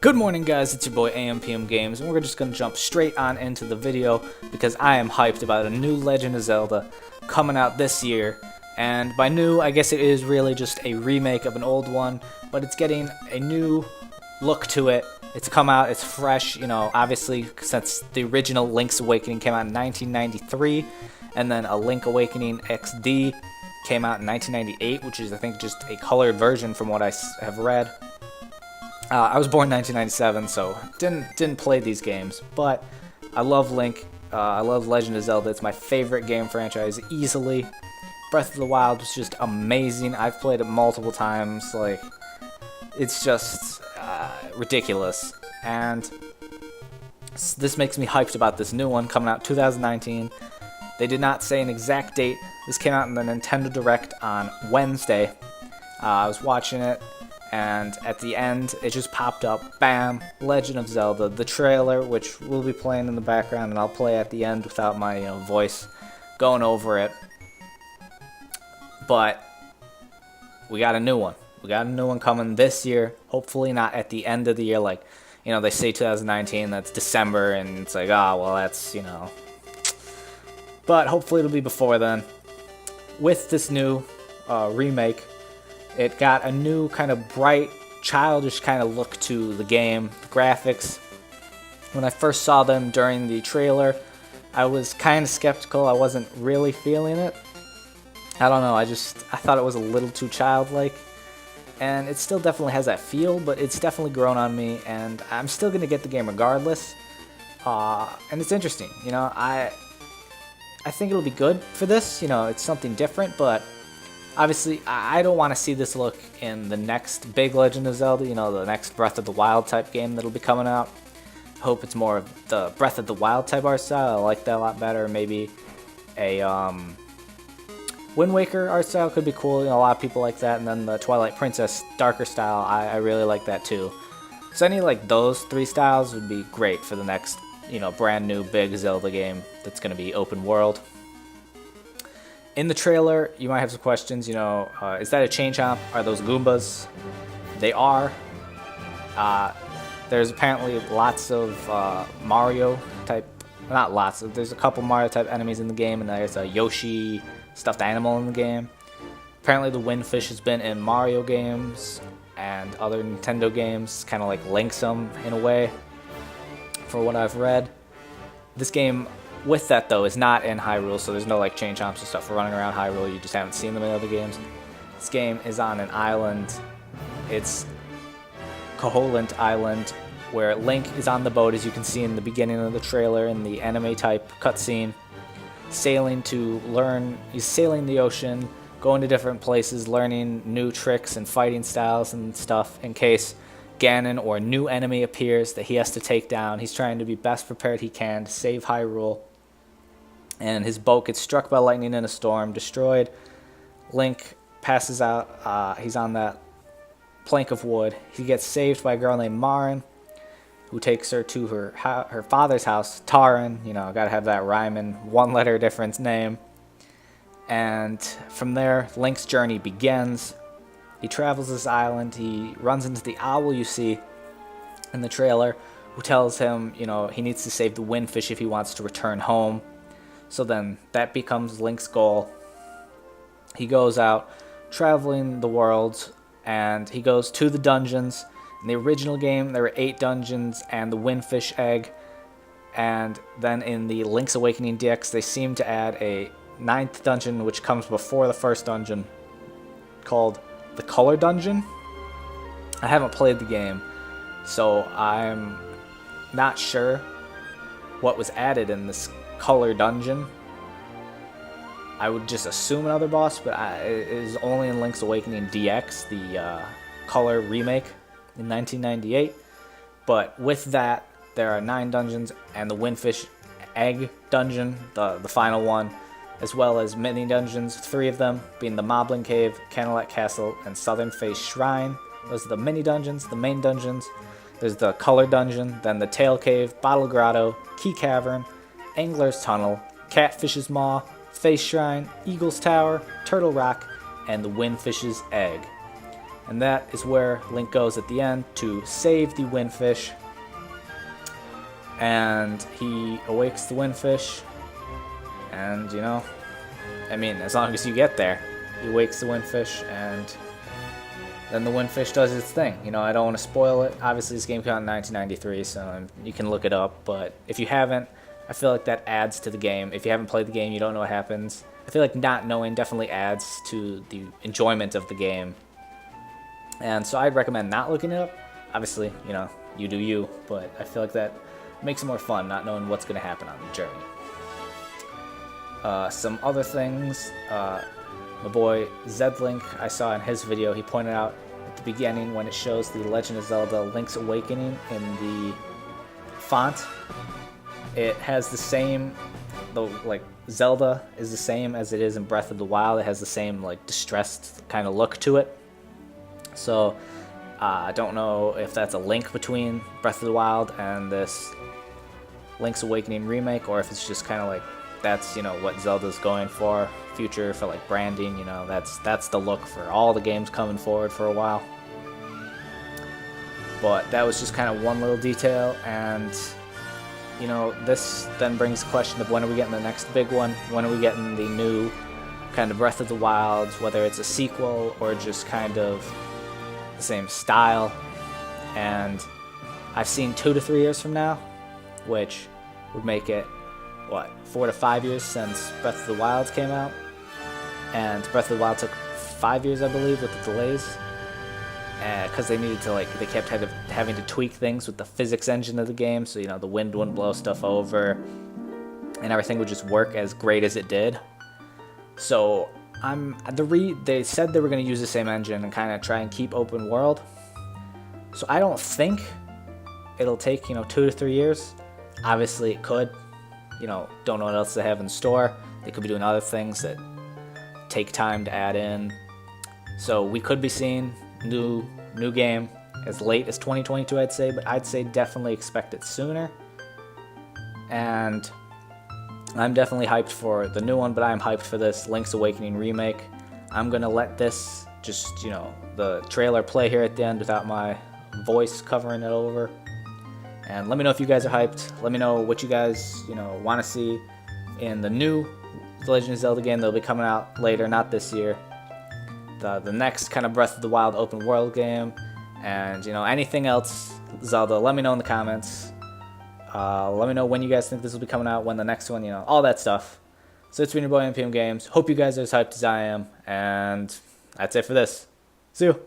Good morning, guys, it's your boy AMPM Games, and we're just going to jump straight on into the video because I am hyped about a new Legend of Zelda coming out this year. And by new, I guess it is really just a remake of an old one, but it's getting a new look to it. It's come out, it's fresh, you know, obviously since the original Link's Awakening came out in 1993, and then a Link Awakening XD came out in 1998, which is I think just a colored version from what I have read. I was born in 1997, so didn't play these games, but I love Link. I love Legend of Zelda. It's my favorite game franchise easily. Breath of the Wild was just amazing. I've played it multiple times. Like, it's just ridiculous. And this makes me hyped about this new one coming out 2019. They did not say an exact date. This came out in the Nintendo Direct on Wednesday. I was watching it. And at the end, it just popped up, bam, Legend of Zelda, the trailer, which we'll be playing in the background, and I'll play at the end without my voice going over it. But we got a new one. We got a new one coming this year, hopefully not at the end of the year, like, you know, they say 2019, that's December, and it's like, well, that's, you know. But hopefully it'll be before then. With this new remake, it got a new kind of bright, childish kind of look to the game, the graphics. When I first saw them during the trailer, I was kind of skeptical. I wasn't really feeling it. I don't know, I thought it was a little too childlike. And it still definitely has that feel, but it's definitely grown on me, and I'm still going to get the game regardless. And it's interesting, you know, I think it'll be good for this, you know, it's something different, but obviously, I don't want to see this look in the next big Legend of Zelda, you know, the next Breath of the Wild type game that'll be coming out. I hope it's more of the Breath of the Wild type art style. I like that a lot better. Maybe a Wind Waker art style could be cool. You know, a lot of people like that. And then the Twilight Princess darker style, I really like that too. So any like those three styles would be great for the next, you know, brand new big Zelda game that's going to be open world. In the trailer, you might have some questions, you know, is that a chain chomp? Are those Goombas? They are. There's apparently lots of Mario type, not lots, there's a couple Mario type enemies in the game, and there's a Yoshi stuffed animal in the game. Apparently the Windfish has been in Mario games and other Nintendo games, kind of like links them in a way, for what I've read. This game, with that though, is not in Hyrule, so there's no like chain chomps and stuff running around Hyrule. You just haven't seen them in other games. This game is on an island. It's Koholint Island, where Link is on the boat, as you can see in the beginning of the trailer in the anime type cutscene, sailing to learn. He's sailing the ocean, going to different places, learning new tricks and fighting styles and stuff in case Ganon or a new enemy appears that he has to take down. He's trying to be best prepared he can to save Hyrule. And his boat gets struck by lightning in a storm, destroyed. Link passes out. He's on that plank of wood. He gets saved by a girl named Marin, who takes her to her father's house, Tarin. You know, gotta have that rhyming one-letter difference name. And from there, Link's journey begins. He travels this island. He runs into the owl you see in the trailer, who tells him, you know, he needs to save the Windfish if he wants to return home. So then that becomes Link's goal. He goes out traveling the world, and he goes to the dungeons. In the original game, there were 8 dungeons and the Windfish egg. And then in the Link's Awakening DX, they seem to add a 9th dungeon, which comes before the first dungeon, called the Color Dungeon. I haven't played the game, so I'm not sure what was added in this Color Dungeon. I would just assume another boss, but it is only in Link's Awakening DX, the Color remake in 1998. But with that, there are 9 dungeons, and the Windfish Egg Dungeon, the final one, as well as mini dungeons, 3 of them being the Moblin Cave, Canalet Castle, and Southern Face Shrine. Those are the mini dungeons. The main dungeons, there's the Color Dungeon, then the Tail Cave, Bottle Grotto, Key Cavern, Angler's Tunnel, Catfish's Maw, Face Shrine, Eagle's Tower, Turtle Rock, and the Windfish's Egg. And that is where Link goes at the end to save the Windfish. And he awakes the Windfish. And, you know, I mean, as long as you get there, he wakes the Windfish, and then the Windfish does its thing. You know, I don't want to spoil it. Obviously, this game came out in 1993, so you can look it up. But if you haven't, I feel like that adds to the game. If you haven't played the game, you don't know what happens. I feel like not knowing definitely adds to the enjoyment of the game. And so I'd recommend not looking it up. Obviously, you know, you do you, but I feel like that makes it more fun, not knowing what's going to happen on the journey. Some other things, my boy Zedlink, I saw in his video, he pointed out at the beginning when it shows the Legend of Zelda Link's Awakening in the font, it has the same, like Zelda is the same as it is in Breath of the Wild. It has the same like distressed kind of look to it. So I don't know if that's a link between Breath of the Wild and this Link's Awakening remake, or if it's just kind of like that's, you know, what Zelda's going for future for like branding. You know, that's the look for all the games coming forward for a while. But that was just kind of one little detail, and you know, this then brings the question of when are we getting the next big one? When are we getting the new kind of Breath of the Wild, whether it's a sequel or just kind of the same style? And I've seen 2 to 3 years from now, which would make it, what, 4 to 5 years since Breath of the Wild came out. And Breath of the Wild took 5 years, I believe, with the delays. Because they needed to, like, they kept having to tweak things with the physics engine of the game, so, you know, the wind wouldn't blow stuff over, and everything would just work as great as it did. So, they said they were going to use the same engine and kind of try and keep open world. So I don't think it'll take, you know, 2 to 3 years. Obviously it could. You know, don't know what else they have in store. They could be doing other things that take time to add in. So we could be seeing new game as late as 2022, I'd say, but I'd say definitely expect it sooner. And I'm definitely hyped for the new one, but I'm hyped for this Link's Awakening remake. I'm gonna let this just, you know, the trailer play here at the end without my voice covering it over. And let me know if you guys are hyped. Let me know what you guys, you know, want to see in the new The Legend of Zelda game that'll be coming out later, not this year. The next kind of Breath of the Wild open world game, and, you know, anything else Zelda, let me know in the comments. Let me know when you guys think this will be coming out, when the next one, you know, all that stuff. So it's been your boy NPM Games. Hope you guys are as hyped as I am, and that's it for this. See you.